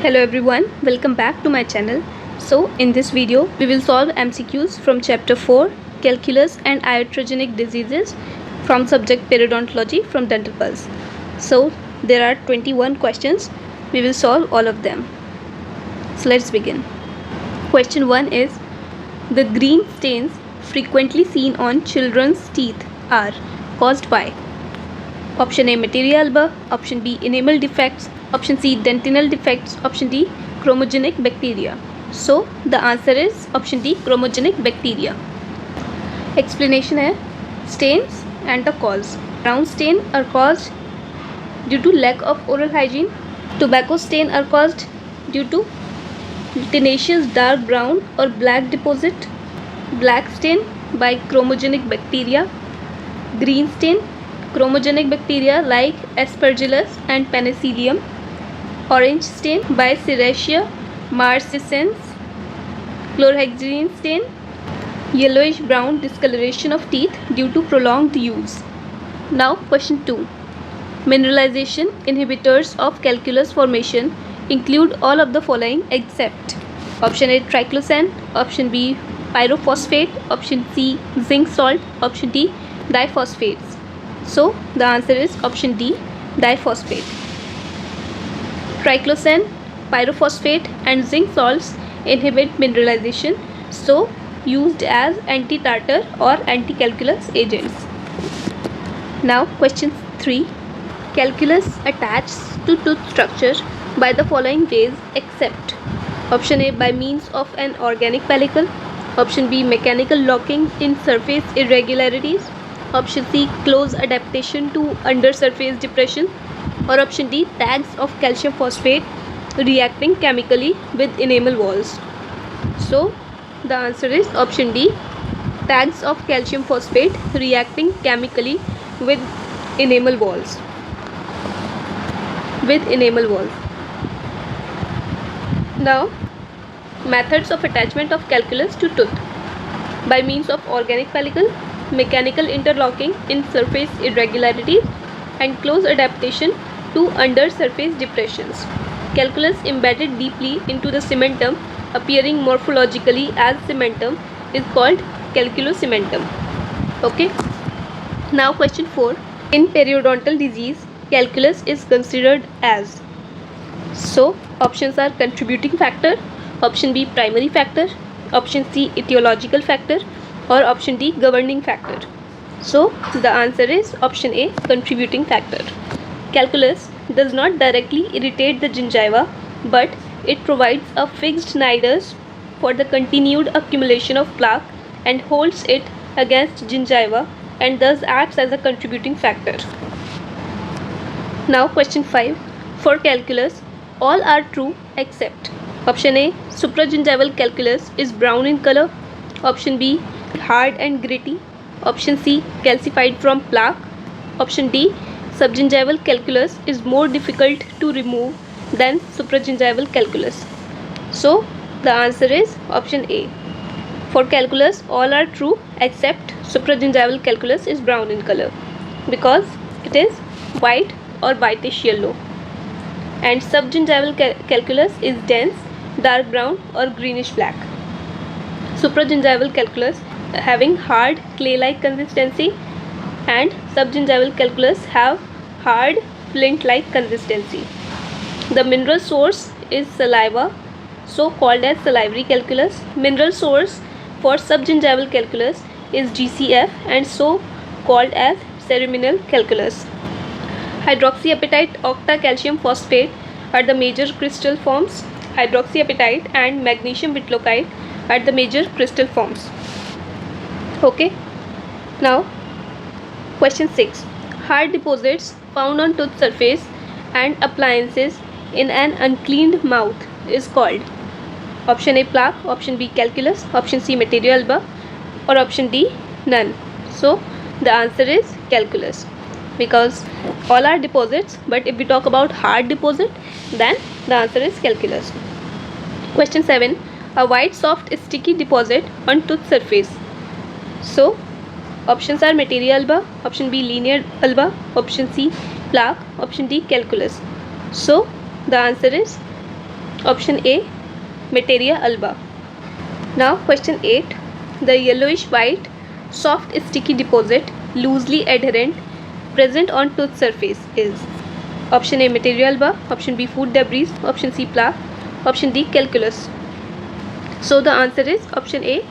Hello everyone, welcome back to my channel. So in this video we will solve MCQs from chapter 4 Calculus and Iatrogenic Diseases from subject Periodontology from Dental Pulse. So there are 21 questions. We will solve all of them. So let's begin. Question 1 is the green stains frequently seen on children's teeth are caused by option A materia alba, option B enamel defects, option C dentinal defects, option D chromogenic bacteria. So the answer is option D chromogenic bacteria. Explanation है stains and the cause. Brown stain are caused due to lack of oral hygiene. Tobacco stain are caused due to tenacious dark brown or black deposit. Black stain by chromogenic bacteria. Green stain chromogenic bacteria like Aspergillus and Penicillium. Orange stain by Serratia marcescens. Chlorhexidine stain, yellowish brown discoloration of teeth due to prolonged use. Now question 2. Mineralization inhibitors of calculus formation include all of the following except option A triclosan, option B pyrophosphate, option C zinc salt, option D diphosphates. So the answer is option D diphosphate. Triclosan, pyrophosphate and zinc salts inhibit mineralization, so used as anti-tartar or anti-calculus agents. Now question 3. Calculus attaches to tooth structure by the following ways except option A by means of an organic pellicle, option B mechanical locking in surface irregularities, option C close adaptation to undersurface depression, or option D tags of calcium phosphate reacting chemically with enamel walls. So the answer is option D tags of calcium phosphate reacting chemically with enamel walls. Now methods of attachment of calculus to tooth by means of organic pellicle, mechanical interlocking in surface irregularities and close adaptation to undersurface depressions. Calculus embedded deeply into the cementum appearing morphologically as cementum is called calculocementum. Okay. Now question 4. In periodontal disease, calculus is considered as. So options are contributing factor, option B primary factor, option C etiological factor, or option D governing factor. So the answer is option A contributing factor. Calculus does not directly irritate the gingiva, but it provides a fixed nidus for the continued accumulation of plaque and holds it against gingiva and thus acts as a contributing factor. Now question 5. For calculus, all are true except option A supragingival calculus is brown in color, option B hard and gritty, option C calcified from plaque, option D subgingival calculus is more difficult to remove than supragingival calculus. So the answer is option A. For calculus all are true except supragingival calculus is brown in color because it is white or whitish yellow, and subgingival calculus is dense dark brown or greenish black. Supragingival calculus having hard clay-like consistency and subgingival calculus have hard flint-like consistency. The mineral source is saliva, so called as salivary calculus. Mineral source for subgingival calculus is GCF and so called as ceruminal calculus. Hydroxyapatite octacalcium phosphate are the major crystal forms. Hydroxyapatite and magnesium vitlockite are the major crystal forms. Okay. Now question 6. Hard deposits found on tooth surface and appliances in an uncleaned mouth is called option A plaque, option B calculus, option C materia alba, or option D none. So the answer is calculus because all are deposits, but if we talk about hard deposit then the answer is calculus. Question 7. A white soft sticky deposit on tooth surface. So options are materia alba, option B linear alba, option C plaque, option D calculus. So the answer is Option A, Materia alba. Now question 8. The yellowish white soft sticky deposit loosely adherent present on tooth surface is option A, Materia alba, option B, food debris, option C, plaque, option D, calculus. So the answer is option A,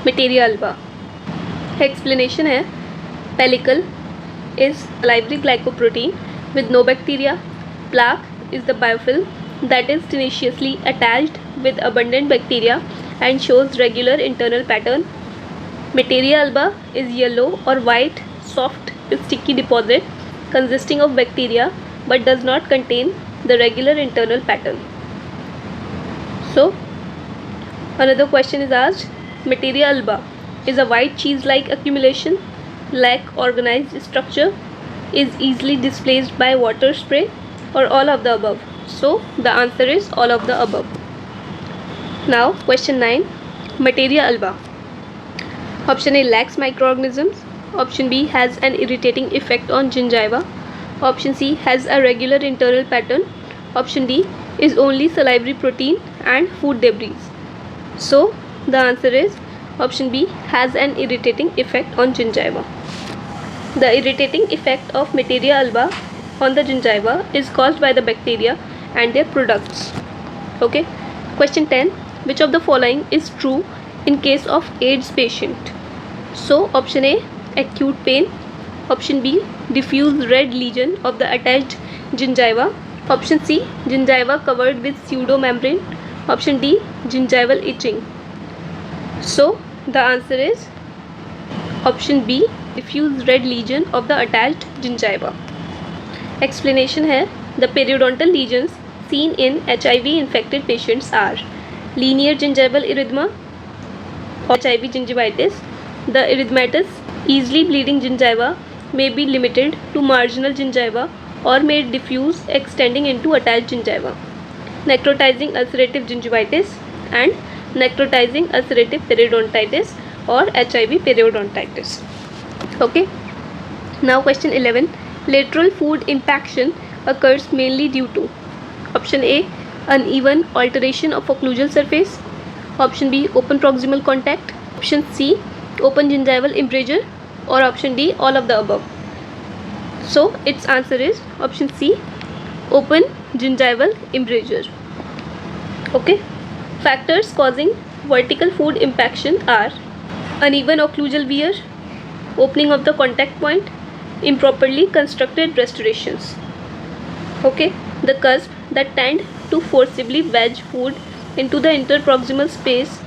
Materia alba. Explanation है pellicle is salivary glycoprotein with no bacteria. Plaque is the biofilm that is tenaciously attached with abundant bacteria and shows regular internal pattern. Materia alba is yellow or white soft sticky deposit consisting of bacteria but does not contain the regular internal pattern. So another question is asked. Materia alba is a white cheese-like accumulation, lack organized structure, is easily displaced by water spray, or all of the above. So the answer is all of the above. Now question 9. Materia alba. Option A, lacks microorganisms. Option B, has an irritating effect on gingiva. Option C, has a regular internal pattern. Option D, is only salivary protein and food debris. So the answer is option B, has an irritating effect on gingiva. The irritating effect of Materia alba on the gingiva is caused by the bacteria and their products. Okay. Question 10. Which of the following is true in case of AIDS patient? So option A, acute pain. Option B, diffuse red lesion of the attached gingiva. Option C, gingiva covered with pseudomembrane. Option D, gingival itching. So the answer is option B, diffuse red lesion of the attached gingiva. Explanation है the periodontal lesions seen in HIV infected patients are linear gingival erythema or HIV gingivitis. The erythematous easily bleeding gingiva may be limited to marginal gingiva or may diffuse extending into attached gingiva. Necrotizing ulcerative gingivitis and necrotizing ulcerative periodontitis or HIV periodontitis. Okay. Now question 11. Lateral food impaction occurs mainly due to option A, uneven alteration of occlusal surface. Option B, open proximal contact. Option C, open gingival embrasure, or option D, all of the above. So its answer is option C, open gingival embrasure. Okay. Factors causing vertical food impaction are uneven occlusal wear, opening of the contact point, improperly constructed restorations. Okay. The cusp that tend to forcibly wedge food into the interproximal space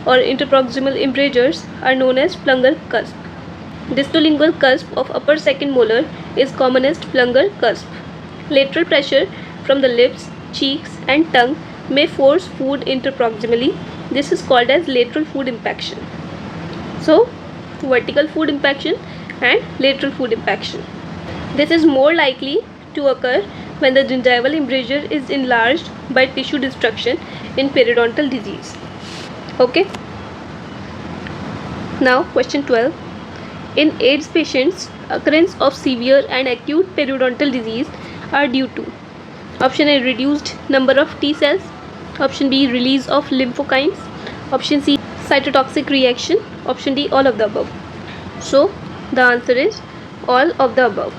or interproximal embrasures are known as plunger cusp. Distolingual cusp of upper second molar is commonest plunger cusp. Lateral pressure from the lips, cheeks and tongue may force food interproximally. This is called as lateral food impaction. So vertical food impaction and lateral food impaction. This is more likely to occur when the gingival embrasure is enlarged by tissue destruction in periodontal disease. Okay. Now question 12. In AIDS patients, occurrence of severe and acute periodontal disease are due to option A, reduced number of T cells. Option B, release of lymphokines. Option C, cytotoxic reaction. Option D, all of the above. So the answer is all of the above.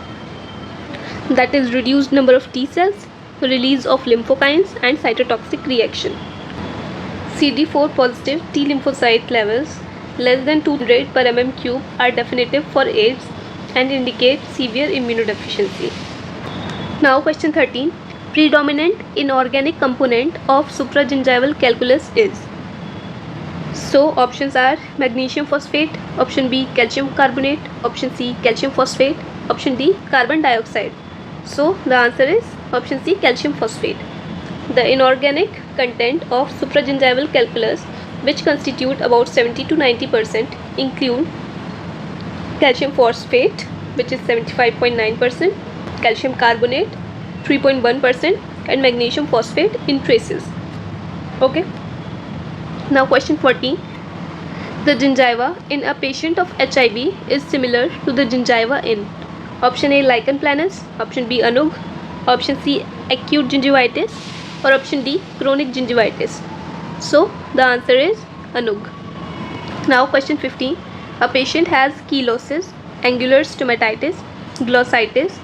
That is reduced number of T cells, release of lymphokines and cytotoxic reaction. CD4 positive T lymphocyte levels less than 200 per mm³ are definitive for AIDS and indicate severe immunodeficiency. Now question 13. Predominant inorganic component of supragingival calculus is. So options are magnesium phosphate, option B, calcium carbonate, option C, calcium phosphate, option D, carbon dioxide. So the answer is option C, calcium phosphate. The inorganic content of supragingival calculus, which constitute about 70 to 90%, include calcium phosphate, which is 75.9%, calcium carbonate 3.1% and magnesium phosphate in traces. Okay. Now question 14. The gingiva in a patient of HIV is similar to the gingiva in option A, lichen planus, option B, anug, option C, acute gingivitis, or option D, chronic gingivitis? So the answer is Anug. Now question 15. A patient has chelosis, angular stomatitis, glossitis,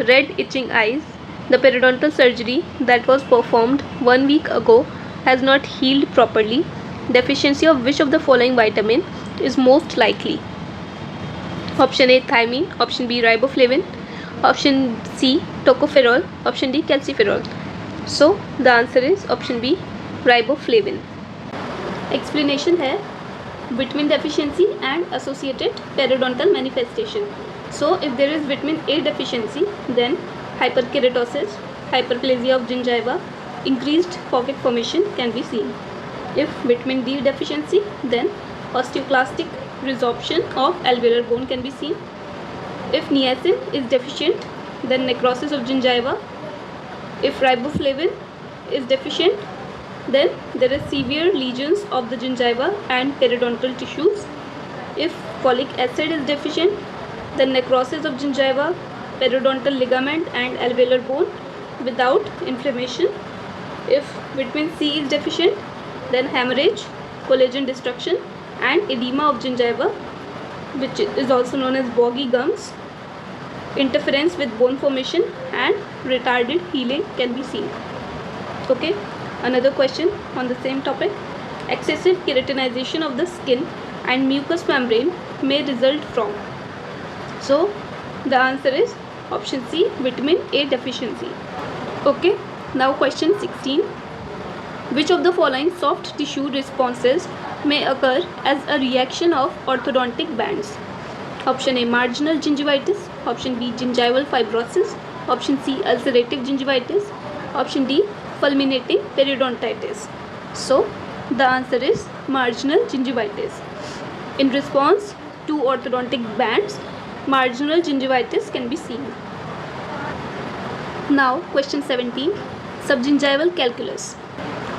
red itching eyes. The periodontal surgery that was performed 1 week ago has not healed properly. Deficiency of which of the following vitamin is most likely? Option A, thiamine. Option B, riboflavin. Option C, tocopherol. Option D, calciferol. So the answer is option B, riboflavin. Explanation है vitamin deficiency and associated periodontal manifestation. So if there is vitamin A deficiency, then hyperkeratosis, hyperplasia of gingiva, increased pocket formation can be seen. If vitamin D deficiency, then osteoclastic resorption of alveolar bone can be seen. If niacin is deficient, then necrosis of gingiva. If riboflavin is deficient, then there is severe lesions of the gingiva and periodontal tissues. If folic acid is deficient, then necrosis of gingiva, periodontal ligament and alveolar bone without inflammation. If vitamin C is deficient, then hemorrhage, collagen destruction and edema of gingiva, which is also known as boggy gums, interference with bone formation and retarded healing can be seen. Okay, another question on the same topic. Excessive keratinization of the skin and mucous membrane may result from. So the answer is option C, vitamin A deficiency. Okay, now question 16. Which of the following soft tissue responses may occur as a reaction of orthodontic bands? Option A, marginal gingivitis. Option B, gingival fibrosis. Option C, ulcerative gingivitis. Option D, fulminating periodontitis. So the answer is marginal gingivitis. In response to orthodontic bands, marginal gingivitis can be seen. Now question 17. Subgingival calculus.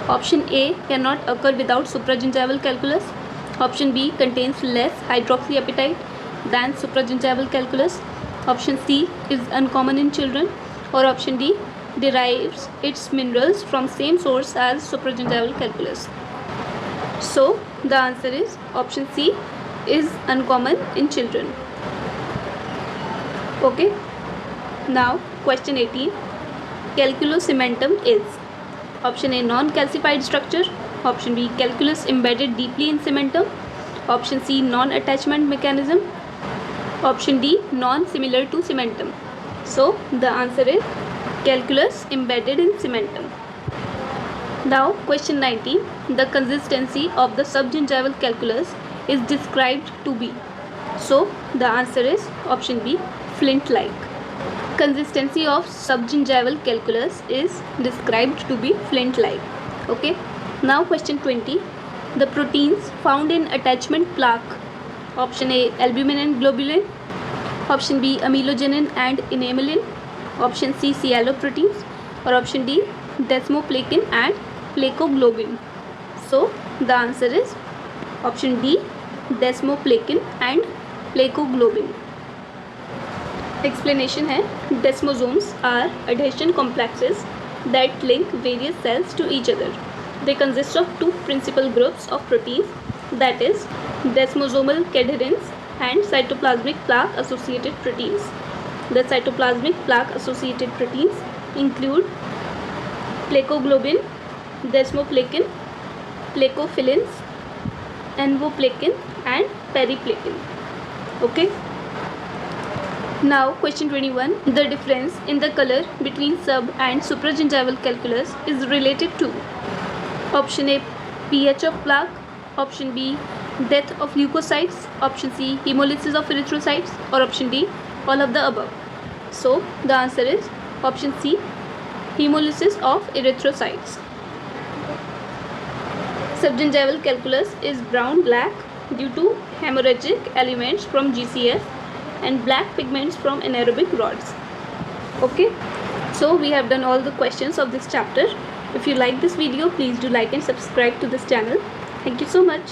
Option A cannot occur without supragingival calculus. Option B contains less hydroxyapatite than supragingival calculus. Option C is uncommon in children. Or option D derives its minerals from same source as supragingival calculus. So the answer is option C is uncommon in children. Okay. Now question 18. Calculocementum is option A, non-calcified structure. Option B, calculus embedded deeply in cementum. Option C, non-attachment mechanism. Option D, non-similar to cementum. So the answer is calculus embedded in cementum. Now question 19. The consistency of the subgingival calculus is described to be. So the answer is option B, flint-like. Consistency of subgingival calculus is described to be flint-like. Okay. Now question 20. The proteins found in attachment plaque. Option A, albumin and globulin. Option B, amelogenin and enamelin. Option C, sialoproteins. Or option D, desmoplakin and placoglobin. So the answer is option D, desmoplakin and placoglobin. Explanation है desmosomes are adhesion complexes that link various cells to each other. They consist of two principal groups of proteins, that is desmosomal cadherins and cytoplasmic plaque associated proteins. The cytoplasmic plaque associated proteins include placoglobin, desmoplakin, placophilins, envoplakin and periplakin. Okay. Now question 21. The difference in the color between sub and supragingival calculus is related to. Option A, pH of plaque. Option B, death of leukocytes. Option C, hemolysis of erythrocytes. Or option D, all of the above. So the answer is option C, hemolysis of erythrocytes. Subgingival calculus is brown-black due to hemorrhagic elements from GCF and black pigments from anaerobic rods. Okay, so we have done all the questions of this chapter. If you like this video, please do like and subscribe to this channel. Thank you so much.